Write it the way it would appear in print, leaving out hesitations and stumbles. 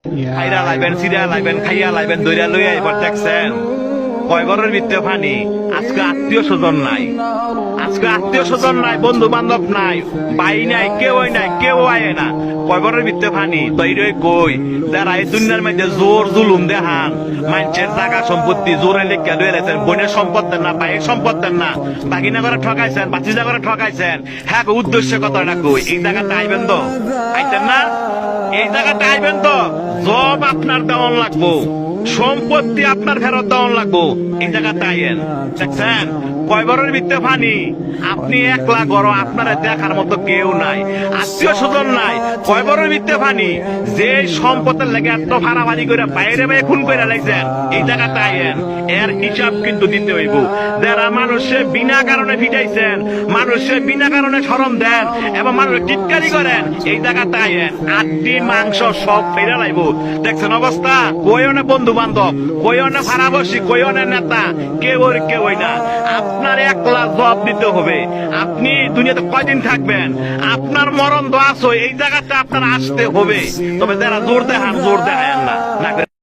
খাইরা লাইবেন, সিরা লাইবেন, খাইয়া লাইবেন, দইরা লইয়া এবার দেখছেন কয় ঘরের ভিতরে পানি। আজকে আত্মীয় স্বজন নাই, আজকে আত্মীয় স্বজন নাই, বন্ধু বান্ধব নাই, ভাই নাই, কেউই নাই, কেউ আয় না। কয় ঘরের ভিতরে পানি তৈরি কই যারা এই দুনিয়ার মধ্যে জোর জুলুম দেখান, মানুষের জায়গা সম্পত্তি জোরে লেখা লয়ে রেখেছেন, বোনের সম্পদ দেন না, ভাইয়ের সম্পদ দেন না, বাগিনা করে ঠকাইছেন, বাচিজা করে ঠকাইছেন। হ্যাঁ, উদ্দেশ্য কথাটা কই, এই জায়গাটা আইবেন তো, আইতেন না? এই জায়গাটা আইবেন তো, জব আপনার দেওয়ান লাগবো, সম্পত্তি আপনার ফেরত দেওয়ান লাগবো। এই জায়গাটা আইয়েন। দেখছেন কয় ঘরের ভিতরে পানি, আপনি একলা গড়, আপনারা দেখার মতো কেউ নাই, আত্মীয় স্বজন নাই, কয় ঘরের ভিতরে পানি। যে সম্পদের লেগে এত ভাড়াভাড়ি করে বাইরে বাইরে খুন করে লাইছেন, এই জায়গাটা আইয়েন। এর হিসাব কিন্তু দিতে হইব। যারা মানুষে বিনা কারণে ফিটাইছেন, মানুষে বিনা কারণে শরম দেন এবং মানুষ টিটকারি করেন, এই জায়গাটা আইয়েন। আটটি মাংস সব ফেরে লাইব। দেখছেন অবস্থা, কই অনেক বন্ধু বান্ধব, কই অনেক ভাড়াবসী, কই অনেক নেতা, কেউই না। আপনার একলা জবাব দিতে হবে। আপনি দুনিয়াতে কয়দিন থাকবেন, আপনার মরণ তো আসো, এই জায়গাটা আপনার আসতে হবে। তবে যারা জোর দেখান, জোর দেখায় না।